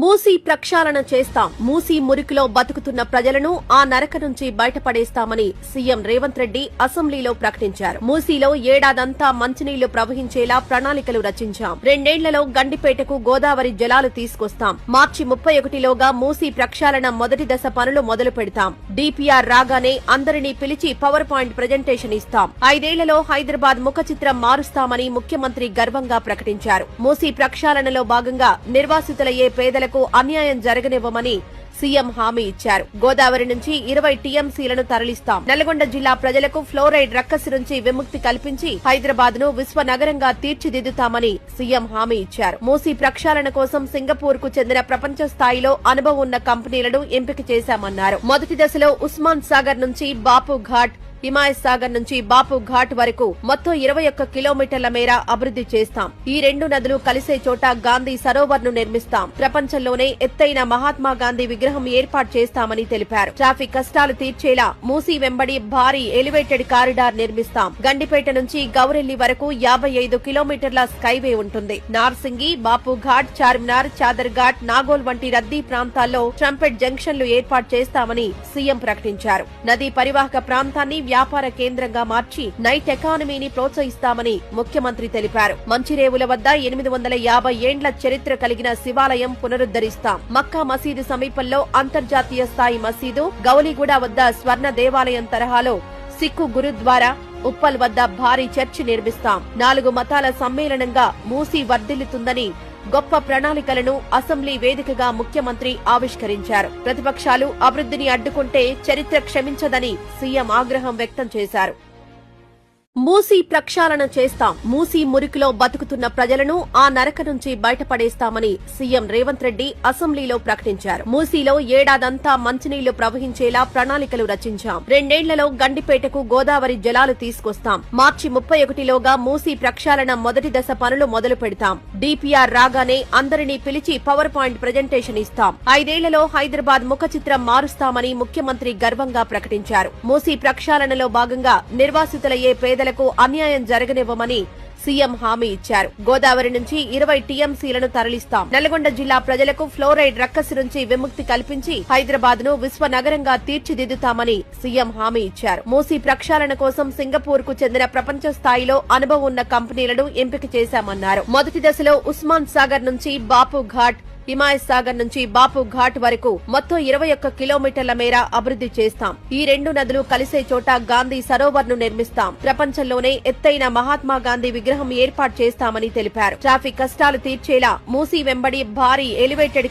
మూసీ ప్రక్షాళన చేస్తాం. మూసీ మురికిలో బతుకుతున్న ప్రజలను ఆ నరక నుంచి బయటపడేస్తామని సీఎం రేవంత్ రెడ్డి అసెంబ్లీలో ప్రకటించారు. మూసీలో ఏడాదంతా మంచినీళ్లు ప్రవహించేలా ప్రణాళికలు రచించాం. 2 ఏళ్లలో గండిపేటకు గోదావరి జలాలు తీసుకొస్తాం. మార్చి 31లోగా మూసీ ప్రక్షాళన మొదటి దశ పనులు మొదలు పెడతాం. డీపీఆర్ రాగానే అందరినీ పిలిచి పవర్ పాయింట్ ప్రెజెంటేషన్ ఇస్తాం. 5 ఏళ్లలో హైదరాబాద్ ముఖ చిత్రం మారుస్తామని ముఖ్యమంత్రి గర్వంగా ప్రకటించారు. మూసీ ప్రక్షాళనలో భాగంగా నిర్వాసితులయ్యే పేదలకు అన్యాయం జరగనివ్వమని సీఎం హామీ ఇచ్చారు. గోదావరి నుంచి 20 టీఎంసీలను తరలిస్తాం. నల్గొండ జిల్లా ప్రజలకు ఫ్లోరైడ్ రక్కసి నుంచి విముక్తి కల్పించి హైదరాబాద్ ను విశ్వనగరంగా తీర్చిదిద్దుతామని సీఎం హామీ ఇచ్చారు. మూసీ ప్రక్షాళన కోసం సింగపూర్ కు చెందిన ప్రపంచ స్థాయిలో అనుభవం ఉన్న కంపెనీలను ఎంపిక చేశామన్నారు. మొదటి దశలో ఉస్మాన్ సాగర్ నుంచి బాపు ఘాట్, హిమాయత్ సాగర్ నుంచి బాపు ఘాట్ వరకు మొత్తం 21 కిలోమీటర్ల మేర అభివృద్ది చేస్తాం. ఈ 2 నదులు కలిసే చోట గాంధీ సరోవర్ ను నిర్మిస్తాం. ప్రపంచంలోనే ఎత్తైన మహాత్మా గాంధీ విగ్రహం ఏర్పాటు చేస్తామని తెలిపారు. ట్రాఫిక్ కష్టాలు తీర్చేలా మూసీ వెంబడి భారీ ఎలివేటెడ్ కారిడార్ నిర్మిస్తాం. గండిపేట నుంచి గౌరెల్లి వరకు 55 కిలోమీటర్ల స్కైవే ఉంటుంది. నార్సింగి, బాపు ఘాట్, చార్మినార్, చాదర్ ఘాట్, నాగోల్ వంటి రద్దీ ప్రాంతాల్లో ట్రంపెట్ జంక్షన్లు ఏర్పాటు చేస్తామని సీఎం ప్రకటించారు. నదీ పరివాహక ప్రాంతాన్ని వ్యాపార కేంద్రంగా మార్చి నైట్ ఎకానమీని ప్రోత్సహిస్తామని ముఖ్యమంత్రి తెలిపారు. మంచిరేవుల వద్ద 850 ఏండ్ల చరిత్ర కలిగిన శివాలయం పునరుద్దరిస్తాం. మక్కా మసీదు సమీపంలో అంతర్జాతీయ స్థాయి మసీదు, గౌలీగూడ వద్ద స్వర్ణ దేవాలయం తరహాలో సిక్కు గురుద్వారా, ఉప్పల్ వద్ద భారీ చర్చి నిర్మిస్తాం. 4 మతాల సమ్మేళనంగా మూసీ వర్ధిల్లుతుందని గొప్ప ప్రణాళికలను అసెంబ్లీ వేదికగా ముఖ్యమంత్రి ఆవిష్కరించారు. ప్రతిపక్షాలు అభివృద్ధిని అడ్డుకుంటే చరిత్ర క్షమించదని సీఎం ఆగ్రహం వ్యక్తం చేశారు. మూసీ ప్రక్షాళన చేస్తాం. మూసీ మురికిలో బతుకుతున్న ప్రజలను ఆ నరక నుంచి బయటపడేస్తామని సీఎం రేవంత్ రెడ్డి అసెంబ్లీలో ప్రకటించారు. మూసీలో ఏడాదంతా మంచినీళ్లు ప్రవహించేలా ప్రణాళికలు రచించాం. 2 ఏళ్లలో గండిపేటకు గోదావరి జలాలు తీసుకొస్తాం. మార్చి 31లోగా మూసీ ప్రక్షాళన మొదటి దశ పనులు మొదలు పెడతాం. డీపీఆర్ రాగానే అందరినీ పిలిచి పవర్ పాయింట్ ప్రెజెంటేషన్ ఇస్తాం. 5 ఏళ్లలో హైదరాబాద్ ముఖ చిత్రం మారుస్తామని ముఖ్యమంత్రి గర్వంగా ప్రకటించారు. మూసీ ప్రక్షాళనలో భాగంగా నిర్వాసితులయ్యే పేదలకు అన్యాయం జరగనివ్వమని సీఎం హామీ ఇచ్చారు. గోదావరి నుంచి 20 టీఎంసీలను తరలిస్తాం. నల్గొండ జిల్లా ప్రజలకు ఫ్లోరైడ్ రక్కసి నుంచి విముక్తి కల్పించి హైదరాబాద్ ను విశ్వనగరంగా తీర్చిదిద్దుతామని సీఎం హామీ ఇచ్చారు. మూసీ ప్రక్షాళన కోసం సింగపూర్ కు చెందిన ప్రపంచ స్థాయిలో అనుభవం ఉన్న కంపెనీలను ఎంపిక చేశామన్నారు. మొదటి దశలో ఉస్మాన్ సాగర్ నుంచి బాపు ఘాట్, హిమాయత్ సాగర్ నుంచి బాపు ఘాట్ వరకు మొత్తం 21 కిలోమీటర్ల మేర అభివృద్ది చేస్తాం. ఈ 2 నదులు కలిసే చోట గాంధీ సరోవర్ ను నిర్మిస్తాం. ప్రపంచంలోనే ఎత్తైన మహాత్మా గాంధీ విగ్రహం ఏర్పాటు చేస్తామని తెలిపారు. ట్రాఫిక్ కష్టాలు తీర్చేలా మూసీ వెంబడి భారీ ఎలివేటెడ్